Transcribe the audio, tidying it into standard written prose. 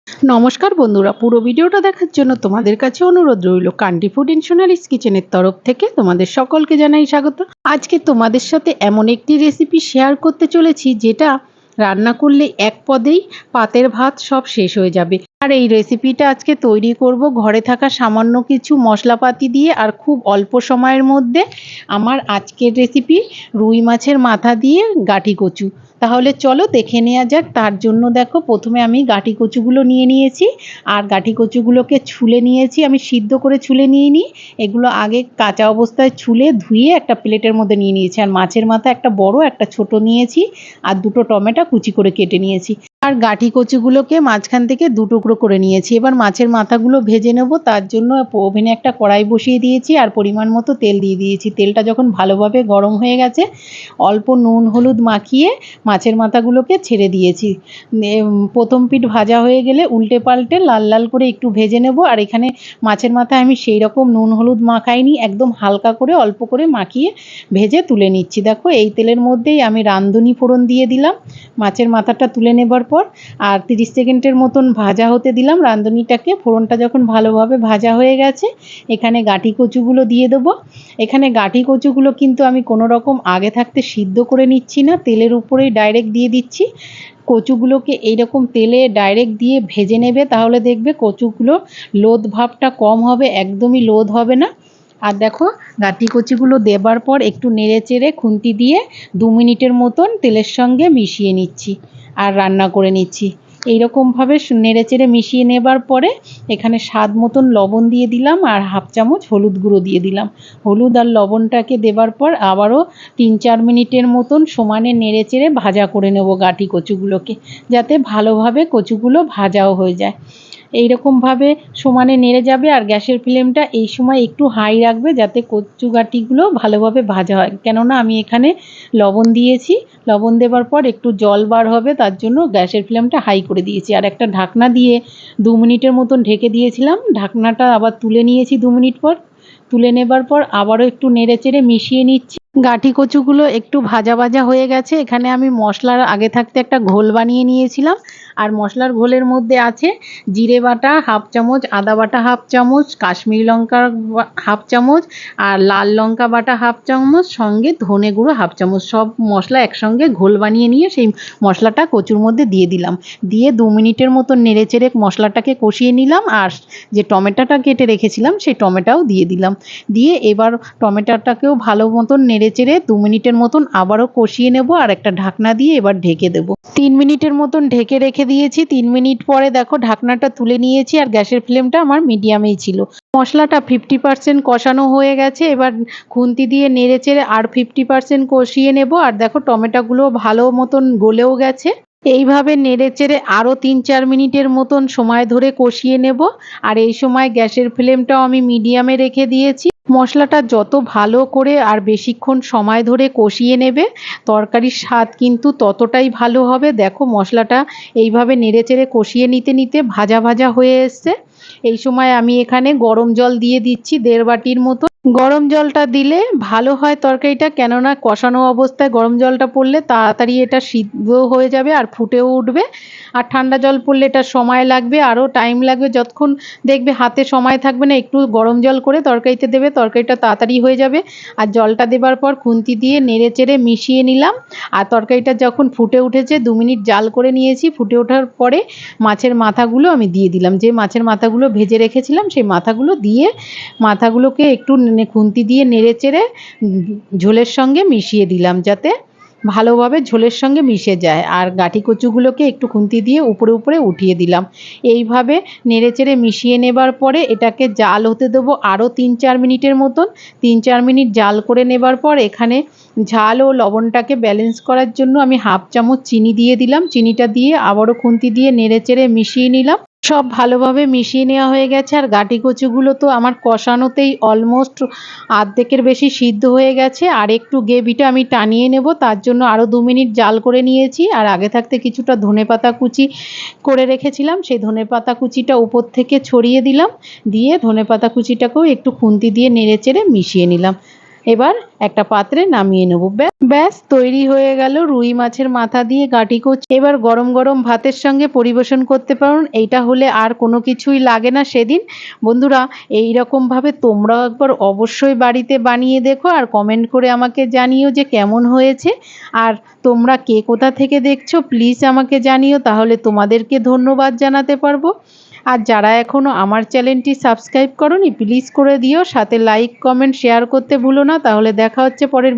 নমস্কার বন্ধুরা, পুরো ভিডিওটা দেখার জন্য তোমাদের কাছে অনুরোধ রইল। কান্ট্রি ফুড ইন সোনালিস কিচেনের তরফ থেকে তোমাদের সকলকে জানাই স্বাগত। আজকে তোমাদের সাথে এমন একটি রেসিপি শেয়ার করতে চলেছি যেটা রান্না করলে এক পদেই পাতের ভাত সব শেষ হয়ে যাবে। আর এই রেসিপিটা আজকে তৈরি করব ঘরে থাকা সামান্য কিছু মশলাপাতি দিয়ে আর খুব অল্প সময়ের মধ্যে। আমার আজকের রেসিপি রুই মাছের মাথা দিয়ে গাঁটি কচু। তাহলে চলো দেখে নেওয়া যাক। তার জন্য দেখো, প্রথমে আমি গাঁটি কচুগুলো নিয়ে নিয়েছি আর গাঁটি কচুগুলোকে ছুলে নিয়েছি। আমি সিদ্ধ করে ছুলে নিয়ে নিই, এগুলো আগে কাঁচা অবস্থায় ছুলে ধুয়ে একটা প্লেটের মধ্যে নিয়ে নিয়েছি। আর মাছের মাথা একটা বড় একটা ছোট নিয়েছি আর দুটো টমেটো কুচি করে কেটে নিয়েছি। আর গাঁটি কচুগুলোকে মাঝখান থেকে দু টুকরো করে নিয়েছি। এবার মাছের মাথাগুলো ভেজে নেব। তার জন্য ওভেনে একটা কড়াই বসিয়ে দিয়েছি আর পরিমাণ মতো তেল দিয়ে দিয়েছি। তেলটা যখন ভালোভাবে গরম হয়ে গেছে, অল্প নুন হলুদ মাখিয়ে মাছের মাথাগুলোকে ছেড়ে দিয়েছি। প্রথম পিঠ ভাজা হয়ে গেলে উল্টে পাল্টে লাল লাল করে একটু ভেজে নেব। আর এখানে মাছের মাথায় আমি সেই রকম নুন হলুদ মাখাইনি, একদম হালকা করে অল্প করে মাখিয়ে ভেজে তুলে নিচ্ছি। দেখো, এই তেলের মধ্যেই আমি রাঁধুনি ফোড়ন দিয়ে দিলাম মাছের মাথাটা তুলে নেবার পর। আর 30 সেকেন্ডের মতন ভাজা হতে দিলাম রাঁধুনিটাকে। ফোড়নটা যখন ভালোভাবে ভাজা হয়ে গেছে, এখানে গাঁটি কচুগুলো দিয়ে দেবো। এখানে গাঁটি কচুগুলো কিন্তু আমি কোনো রকম আগে থাকতে সিদ্ধ করে নিচ্ছি না, তেলের উপরেই ডাইরেক্ট দিয়ে দিচ্ছি। কচুগুলোকে এইরকম তেলে ডাইরেক্ট দিয়ে ভেজে নেবে, তাহলে দেখবে কচুগুলো লোদ ভাবটা কম হবে, একদমই লোদ হবে না। আর দেখো, গাঁটি কচিগুলো দেবার পর একটু নেড়ে চেড়ে খুন্তি দিয়ে 2 মিনিটের মতন তেলের সঙ্গে মিশিয়ে নিচ্ছি আর রান্না করে নিচ্ছি। এইরকমভাবে নেড়ে চেড়ে মিশিয়ে নেবার পরে এখানে স্বাদ মতন লবণ দিয়ে দিলাম আর হাফ চামচ হলুদ গুঁড়ো দিয়ে দিলাম। হলুদ আর লবণটাকে দেবার পর আবারও 3-4 মিনিটের মতন সমানে নেড়ে চেড়ে ভাজা করে নেব গাঁটি কচুগুলোকে, যাতে ভালোভাবে কচুগুলো ভাজাও হয়ে যায়। এইরকমভাবে সমানে নেড়ে যাবে। আর গ্যাসের ফ্লেমটা এই সময় একটু হাই রাখবে, যাতে কচু গাঁটিগুলো ভালোভাবে ভাজা হয়। কেননা আমি এখানে লবণ দিয়েছি, লবণ দেবার পর একটু জল বার হবে, তার জন্য গ্যাসের ফ্লেমটা হাই করে দিয়েছি। আর একটা ঢাকনা দিয়ে 2 মিনিটের মতন ঢেকে দিয়েছিলাম। ঢাকনাটা আবার তুলে নিয়েছি 2 মিনিট পর। তুলে নেবার পর আবারও একটু নেড়ে চেড়ে মিশিয়ে নিচ্ছি। গাঁটি কচুগুলো একটু ভাজা ভাজা হয়ে গেছে। এখানে আমি মশলার আগে থাকতে একটা ঘোল বানিয়ে নিয়েছিলাম। আর মশলার ঘোলের মধ্যে আছে জিরে বাটা হাফ চামচ, আদা বাটা হাফ চামচ, কাশ্মীরি লঙ্কা হাফ চামচ, আর লাল লঙ্কা বাটা হাফ চামচ, সঙ্গে ধনে গুঁড়ো হাফ চামচ। সব মশলা একসঙ্গে ঘোল বানিয়ে নিয়ে সেই মশলাটা কচুর মধ্যে দিয়ে দিলাম। দিয়ে 2 মিনিটের মতো নেড়ে চেড়ে মশলাটাকে কষিয়ে নিলাম। আর যে টমেটোটা কেটে রেখেছিলাম সেই টমেটোও দিয়ে দিলাম। দিয়ে এবার টমেটোটাকেও ভালো মতন নেড়ে চেড়ে 2 মিনিটের মতন আবারও কষিয়ে নেব। আর একটা ঢাকনা দিয়ে এবার ঢেকে দেবো। 3 মিনিটের মতন ঢেকে রেখে দিয়েছি। 3 মিনিট পরে দেখো, ঢাকনাটা তুলে নিয়েছি আর গ্যাসের ফ্লেমটা আমার মিডিয়ামেই ছিল। মশলাটা 50% কষানো হয়ে গেছে। এবার খুন্তি দিয়ে নেড়ে চেড়ে আর 50% কষিয়ে নেব। আর দেখো, টমেটোগুলো ভালো মতন গলেও গেছে। এইভাবে নেড়ে চেড়ে আরও 3-4 মিনিটের মতন সময় ধরে কষিয়ে নেব। আর এই সময় গ্যাসের ফ্লেমটাও আমি মিডিয়ামে রেখে দিয়েছি। মশলাটা যত ভালো করে আর বেশিক্ষণ সময় ধরে কষিয়ে নেবে, তরকারির স্বাদ কিন্তু ততটাই ভালো হবে। দেখো, মশলাটা এইভাবে নেড়ে চেড়ে কষিয়ে নিতে নিতে ভাজা ভাজা হয়ে এসছে। এই সময় আমি এখানে গরম জল দিয়ে দিচ্ছি 1.5 বাটির মতো। গরম জলটা দিলে ভালো হয় তরকারিটা, কেননা কষানো অবস্থায় গরম জলটা পড়লে তাড়াতাড়ি এটা সিদ্ধ হয়ে যাবে আর ফুটেও উঠবে। আর ঠান্ডা জল পড়লে এটা সময় লাগবে, আরও টাইম লাগবে। যতক্ষণ দেখবে হাতে সময় থাকবে না, একটু গরম জল করে তরকারিতে দেবে, তরকারিটা তাড়াতাড়ি হয়ে যাবে। আর জলটা দেবার পর খুন্তি দিয়ে নেড়ে চেড়ে মিশিয়ে নিলাম। আর তরকারিটা যখন ফুটে উঠেছে, 2 মিনিট জাল করে নিয়েছি। ফুটে ওঠার পরে মাছের মাথাগুলো আমি দিয়ে দিলাম। যে মাছের মাথাগুলো ভেজে রেখেছিলাম সেই মাথাগুলো দিয়ে মাথাগুলোকে একটু খুন্তি দিয়ে নেড়ে চেড়ে ঝোলের সঙ্গে মিশিয়ে দিলাম, যাতে ভালোভাবে ঝোলের সঙ্গে মিশে যায়। আর গাঁটি কচুগুলোকে একটু খুন্তি দিয়ে উপরে উপরে উঠিয়ে দিলাম। এইভাবে নেড়ে চেড়ে মিশিয়ে নেবার পরে এটাকে জাল হতে দেবো আরও 3-4 মিনিটের মতন। 3-4 মিনিট জাল করে নেবার পর এখানে ঝাল ও লবণটাকে ব্যালেন্স করার জন্য আমি হাফ চামচ চিনি দিয়ে দিলাম। চিনিটা দিয়ে আবারও খুন্তি দিয়ে নেড়ে চেড়ে মিশিয়ে নিলাম। সব ভালোভাবে মিশিয়ে নেওয়া হয়ে গেছে। আর গাঁটি কচুগুলো তো আমার কষানোতেই অলমোস্ট অর্ধেকের বেশি সিদ্ধ হয়ে গেছে। আর একটু গ্রেভিটা আমি টানিয়ে নেব, তার জন্য আরও 2 মিনিট জাল করে নিয়েছি। আর আগে থাকতে কিছুটা ধনেপাতা কুচি করে রেখেছিলাম, সেই ধনেপাতা কুচিটা উপর থেকে ছড়িয়ে দিলাম। দিয়ে ধনেপাতা কুচিটাকেও একটু খুন্তি দিয়ে নেড়ে চেড়ে মিশিয়ে নিলাম। এবার একটা পাত্রে নামিয়ে নেব। ব্যাস তৈরি হয়ে গেল রুই মাছের মাথা দিয়ে গাঁটি কচু। এবার গরম গরম ভাতের সঙ্গে পরিবেশন করতে পারুন। এইটা হলে আর কোনো কিছুই লাগে না সেদিন। বন্ধুরা, এই রকমভাবে তোমরাও একবার অবশ্যই বাড়িতে বানিয়ে দেখো আর কমেন্ট করে আমাকে জানিও যে কেমন হয়েছে। আর তোমরা কে কোথা থেকে দেখছো প্লিজ আমাকে জানিও, তাহলে তোমাদেরকে ধন্যবাদ জানাতে পারবো। আর যারা এখনও আমার চ্যানেলটি সাবস্ক্রাইব করোনি প্লিজ করে দিও, সাথে লাইক কমেন্ট শেয়ার করতে ভুলো না। তাহলে দেখা হচ্ছে পরের